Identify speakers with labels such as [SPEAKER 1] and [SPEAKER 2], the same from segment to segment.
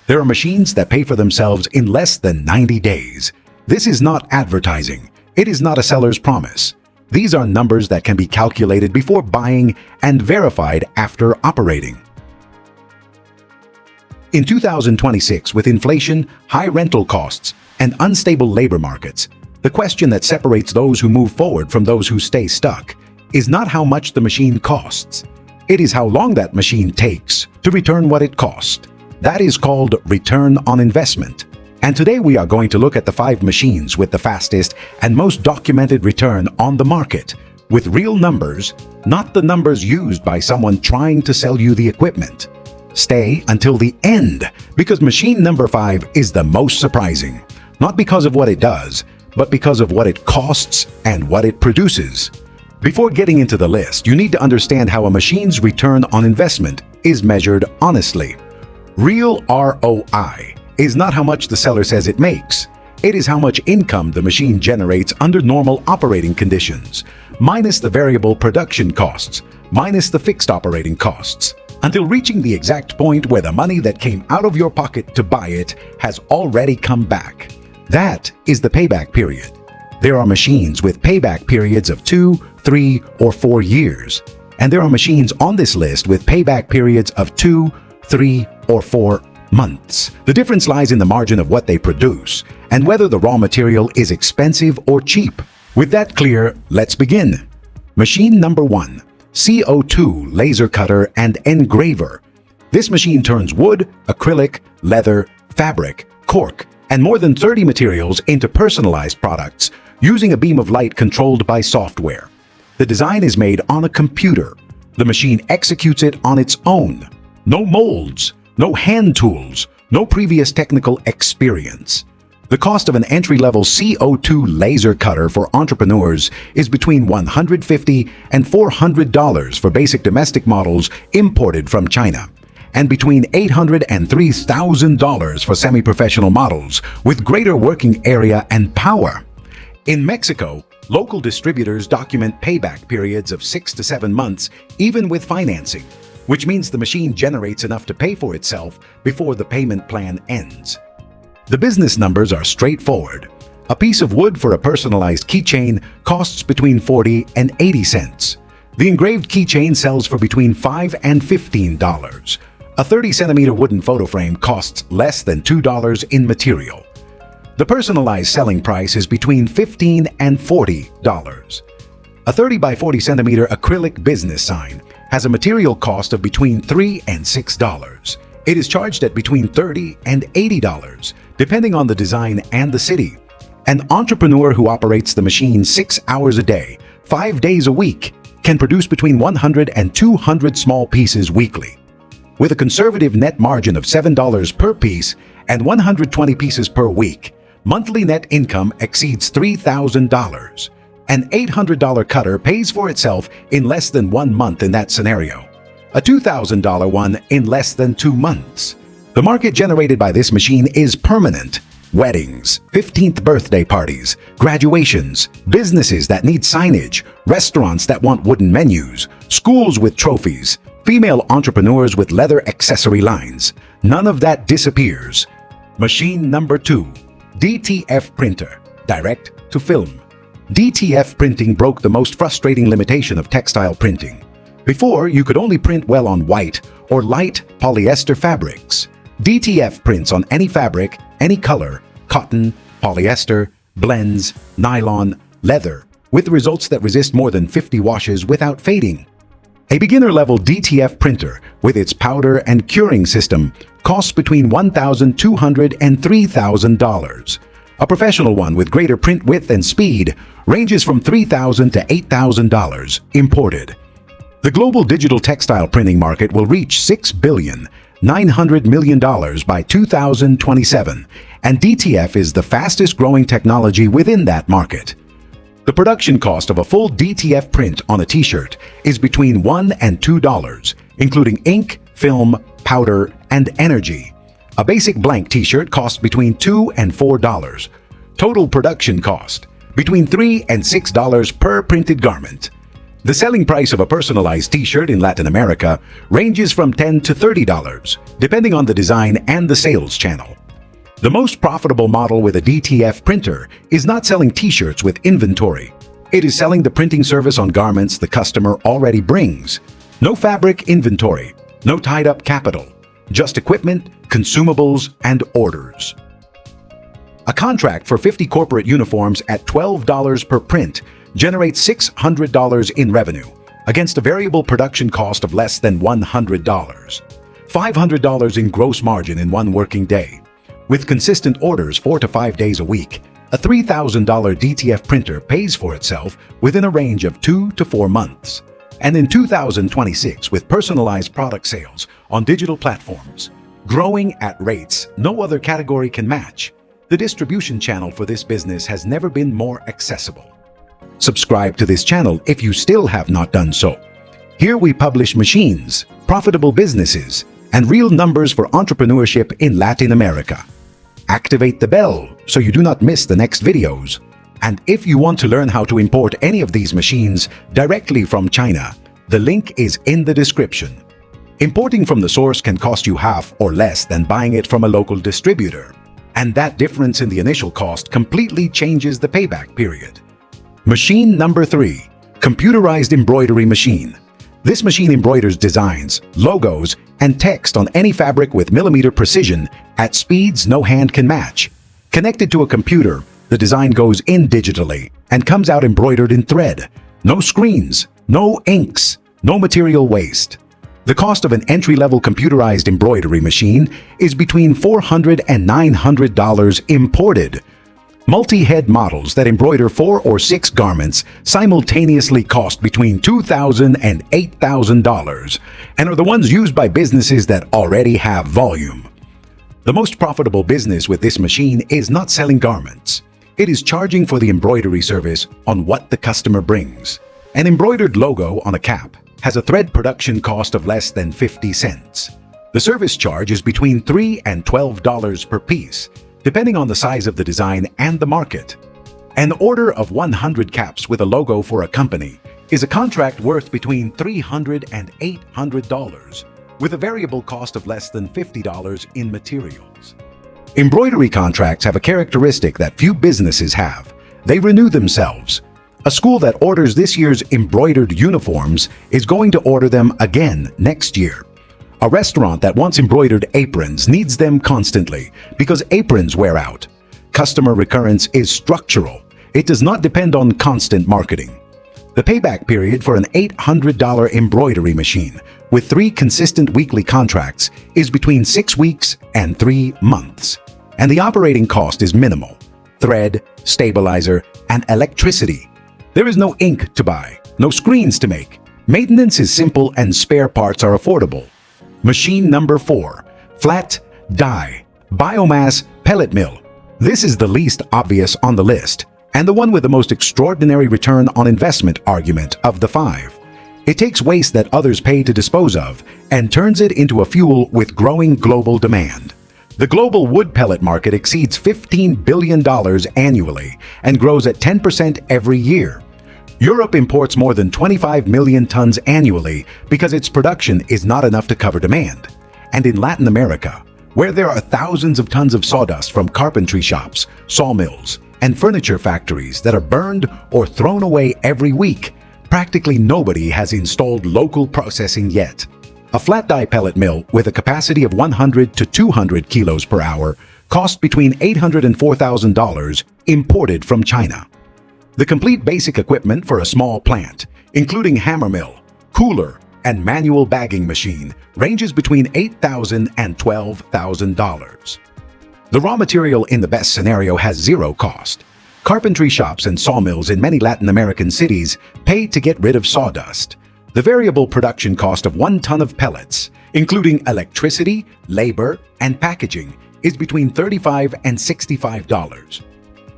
[SPEAKER 1] There are machines that pay for themselves in less than 90 days. This is not advertising. It is not a seller's promise. These are numbers that can be calculated before buying and verified after operating. In 2026, with inflation, high rental costs, and unstable labor markets, the question that separates those who move forward from those who stay stuck is not how much the machine costs. It is how long that machine takes to return what it cost. That is called return on investment. And today we are going to look at the 5 machines with the fastest and most documented return on the market, with real numbers, not the numbers used by someone trying to sell you the equipment. Stay until the end, because machine number 5 is the most surprising, not because of what it does, but because of what it costs and what it produces. Before getting into the list, you need to understand how a machine's return on investment is measured honestly. Real ROI is not how much the seller says it makes. It is how much income the machine generates under normal operating conditions, minus the variable production costs, minus the fixed operating costs, until reaching the exact point where the money that came out of your pocket to buy it has already come back. That is the payback period. There are machines with payback periods of 2, 3, or 4 years, and there are machines on this list with payback periods of 2, 3, or 4 months. The difference lies in the margin of what they produce and whether the raw material is expensive or cheap. With that clear, let's begin. Machine number 1, CO2 laser cutter and engraver. This machine turns wood, acrylic, leather, fabric, cork, and more than 30 materials into personalized products using a beam of light controlled by software. The design is made on a computer. The machine executes it on its own. No molds, no hand tools, no previous technical experience. The cost of an entry-level CO2 laser cutter for entrepreneurs is between $150 and $400 for basic domestic models imported from China, and between $800 and $3,000 for semi-professional models with greater working area and power. In Mexico, local distributors document payback periods of 6 to 7 months, even with financing, which means the machine generates enough to pay for itself before the payment plan ends. The business numbers are straightforward. A piece of wood for a personalized keychain costs between 40 and 80 cents. The engraved keychain sells for between $5 and $15. A 30-centimeter wooden photo frame costs less than $2 in material. The personalized selling price is between $15 and $40. A 30 by 40 centimeter acrylic business sign has a material cost of between $3 and $6. It is charged at between $30 and $80, depending on the design and the city. An entrepreneur who operates the machine 6 hours a day, 5 days a week, can produce between 100 and 200 small pieces weekly. With a conservative net margin of $7 per piece and 120 pieces per week, monthly net income exceeds $3,000. An $800 cutter pays for itself in less than 1 month in that scenario. A $2,000 one in less than 2 months. The market generated by this machine is permanent. Weddings, 15th birthday parties, graduations, businesses that need signage, restaurants that want wooden menus, schools with trophies, female entrepreneurs with leather accessory lines. None of that disappears. Machine number 2, DTF printer, direct to film. DTF printing broke the most frustrating limitation of textile printing. Before, you could only print well on white or light polyester fabrics. DTF prints on any fabric, any color, cotton, polyester, blends, nylon, leather, with results that resist more than 50 washes without fading. A beginner-level DTF printer with its powder and curing system costs between $1,200 and $3,000. A professional one with greater print width and speed ranges from $3,000 to $8,000 imported. The global digital textile printing market will reach $6.9 billion by 2027, and DTF is the fastest growing technology within that market. The production cost of a full DTF print on a t-shirt is between $1 and $2, including ink, film, powder, and energy. A basic blank t-shirt costs between $2 and $4. Total production cost between $3 and $6 per printed garment. The selling price of a personalized t-shirt in Latin America ranges from $10 to $30, depending on the design and the sales channel. The most profitable model with a DTF printer is not selling t-shirts with inventory. It is selling the printing service on garments the customer already brings. No fabric inventory, no tied-up capital, just equipment, consumables, and orders. A contract for 50 corporate uniforms at $12 per print generates $600 in revenue against a variable production cost of less than $100. $500 in gross margin in one working day. With consistent orders 4 to 5 days a week, a $3,000 DTF printer pays for itself within a range of 2 to 4 months. And in 2026, with personalized product sales on digital platforms, growing at rates no other category can match, the distribution channel for this business has never been more accessible. Subscribe to this channel if you still have not done so. Here we publish machines, profitable businesses, and real numbers for entrepreneurship in Latin America. Activate the bell so you do not miss the next videos. And if you want to learn how to import any of these machines directly from China, the link is in the description. Importing from the source can cost you half or less than buying it from a local distributor. And that difference in the initial cost completely changes the payback period. Machine number 3, computerized embroidery machine. This machine embroiders designs, logos, and text on any fabric with millimeter precision at speeds no hand can match. Connected to a computer, the design goes in digitally and comes out embroidered in thread. No screens, no inks, no material waste. The cost of an entry-level computerized embroidery machine is between $400 and $900 imported. Multi-head models that embroider 4 or 6 garments simultaneously cost between $2,000 and $8,000 and are the ones used by businesses that already have volume. The most profitable business with this machine is not selling garments. It is charging for the embroidery service on what the customer brings. An embroidered logo on a cap has a thread production cost of less than 50 cents. The service charge is between $3 and $12 per piece, depending on the size of the design and the market. An order of 100 caps with a logo for a company is a contract worth between $300 and $800, with a variable cost of less than $50 in materials. Embroidery contracts have a characteristic that few businesses have. They renew themselves. A school that orders this year's embroidered uniforms is going to order them again next year. A restaurant that wants embroidered aprons needs them constantly because aprons wear out. Customer recurrence is structural. It does not depend on constant marketing. The payback period for an $800 embroidery machine with 3 consistent weekly contracts is between 6 weeks and 3 months. And the operating cost is minimal: thread, stabilizer, and electricity. There is no ink to buy, no screens to make. Maintenance is simple and spare parts are affordable. Machine number 4, flat die, biomass pellet mill. This is the least obvious on the list and the one with the most extraordinary return on investment argument of the 5. It takes waste that others pay to dispose of and turns it into a fuel with growing global demand. The global wood pellet market exceeds $15 billion annually and grows at 10% every year. Europe imports more than 25 million tons annually because its production is not enough to cover demand. And in Latin America, where there are thousands of tons of sawdust from carpentry shops, sawmills, and furniture factories that are burned or thrown away every week, practically nobody has installed local processing yet. A flat die pellet mill with a capacity of 100 to 200 kilos per hour costs between $800 and $4,000 imported from China. The complete basic equipment for a small plant, including hammer mill, cooler, and manual bagging machine, ranges between $8,000 and $12,000. The raw material in the best scenario has zero cost. Carpentry shops and sawmills in many Latin American cities pay to get rid of sawdust. The variable production cost of 1 ton of pellets, including electricity, labor, and packaging, is between $35 and $65.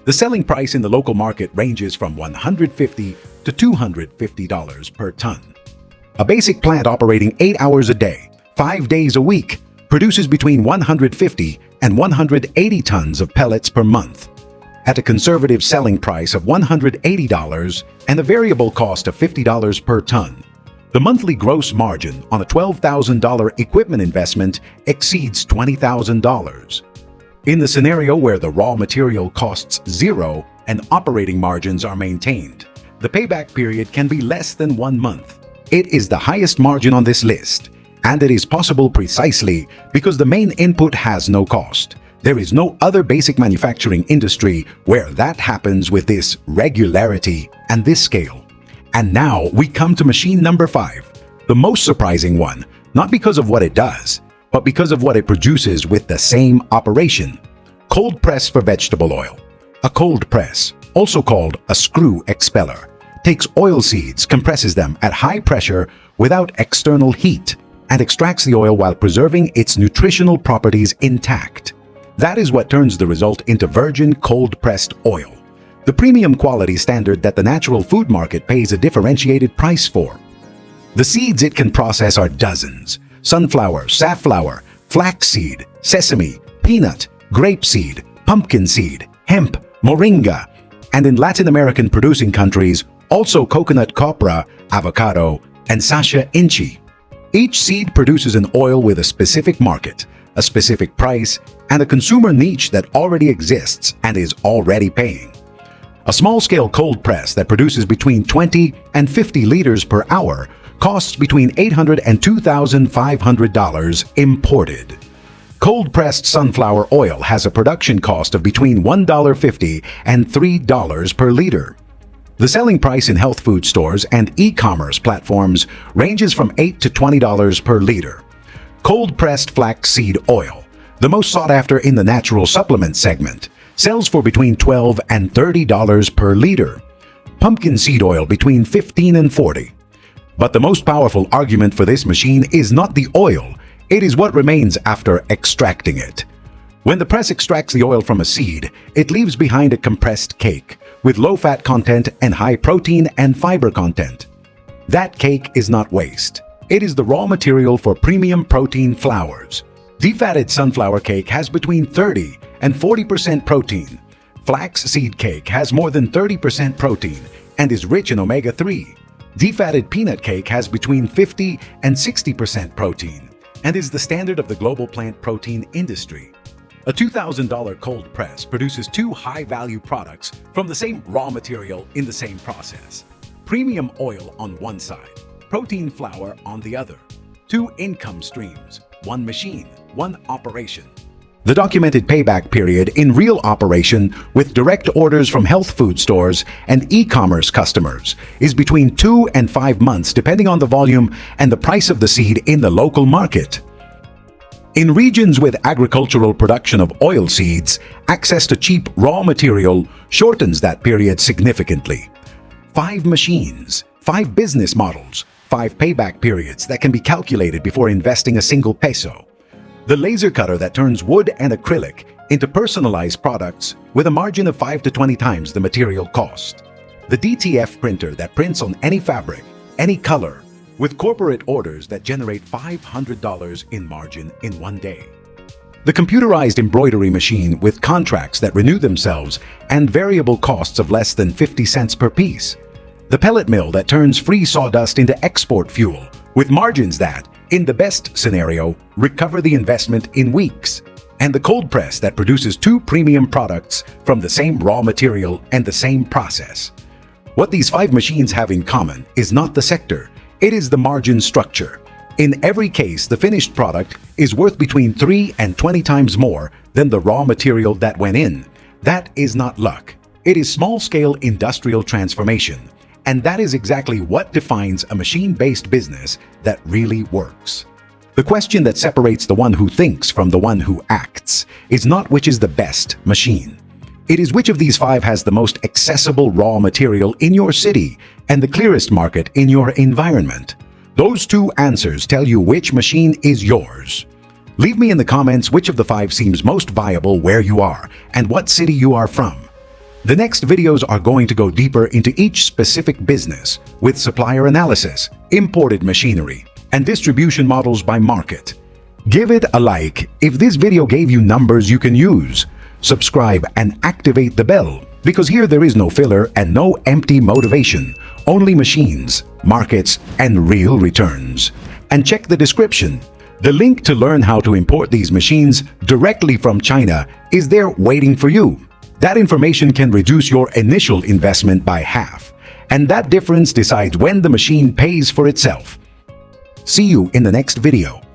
[SPEAKER 1] The selling price in the local market ranges from $150 to $250 per ton. A basic plant operating 8 hours a day, 5 days a week, produces between 150 and 180 tons of pellets per month. at a conservative selling price of $180 and a variable cost of $50 per ton. The monthly gross margin on a $12,000 equipment investment exceeds $20,000. In the scenario where the raw material costs zero and operating margins are maintained, the payback period can be less than 1 month. It is the highest margin on this list, and it is possible precisely because the main input has no cost. There is no other basic manufacturing industry where that happens with this regularity and this scale. And now we come to machine number 5, the most surprising one, not because of what it does, but because of what it produces with the same operation. Cold press for vegetable oil. A cold press, also called a screw expeller, takes oil seeds, compresses them at high pressure without external heat, and extracts the oil while preserving its nutritional properties intact. That is what turns the result into virgin cold-pressed oil, the premium quality standard that the natural food market pays a differentiated price for. The seeds it can process are dozens: sunflower, safflower, flaxseed, sesame, peanut, grapeseed, pumpkin seed, hemp, moringa, and in Latin American producing countries, also coconut copra, avocado, and sacha inchi. Each seed produces an oil with a specific market, a specific price, and a consumer niche that already exists and is already paying. A small-scale cold press that produces between 20 and 50 liters per hour costs between $800 and $2,500 imported. Cold-pressed sunflower oil has a production cost of between $1.50 and $3 per liter. The selling price in health food stores and e-commerce platforms ranges from $8 to $20 per liter. Cold-pressed flaxseed oil, the most sought after in the natural supplement segment, sells for between $12 and $30 per liter. Pumpkin seed oil between $15 and $40. But the most powerful argument for this machine is not the oil, it is what remains after extracting it. When the press extracts the oil from a seed, it leaves behind a compressed cake with low fat content and high protein and fiber content. That cake is not waste. It is the raw material for premium protein flours. Defatted sunflower cake has between 30 and 40% protein. Flax seed cake has more than 30% protein and is rich in omega-3. Defatted peanut cake has between 50 and 60% protein and is the standard of the global plant protein industry. A $2,000 cold press produces 2 high-value products from the same raw material in the same process. Premium oil on one side, protein flour on the other. 2 income streams, 1 machine, 1 operation. The documented payback period in real operation with direct orders from health food stores and e-commerce customers is between 2 and 5 months depending on the volume and the price of the seed in the local market. In regions with agricultural production of oil seeds, access to cheap raw material shortens that period significantly. 5 machines, 5 business models, 5 payback periods that can be calculated before investing a single peso. The laser cutter that turns wood and acrylic into personalized products with a margin of 5 to 20 times the material cost. The DTF printer that prints on any fabric, any color, with corporate orders that generate $500 in margin in 1 day. The computerized embroidery machine with contracts that renew themselves and variable costs of less than 50 cents per piece. The pellet mill that turns free sawdust into export fuel with margins that, in the best scenario, recover the investment in weeks. And the cold press that produces 2 premium products from the same raw material and the same process. What these 5 machines have in common is not the sector, it is the margin structure. In every case, the finished product is worth between 3 and 20 times more than the raw material that went in. That is not luck. It is small-scale industrial transformation. And that is exactly what defines a machine-based business that really works. The question that separates the one who thinks from the one who acts is not which is the best machine. It is which of these 5 has the most accessible raw material in your city and the clearest market in your environment. Those 2 answers tell you which machine is yours. Leave me in the comments which of the 5 seems most viable where you are and what city you are from. The next videos are going to go deeper into each specific business with supplier analysis, imported machinery, and distribution models by market. Give it a like if this video gave you numbers you can use. subscribe, and activate the bell, because here there is no filler and no empty motivation, only machines, markets, and real returns. And check the description. The link to learn how to import these machines directly from China is there waiting for you. That information can reduce your initial investment by half, and that difference decides when the machine pays for itself. See you in the next video.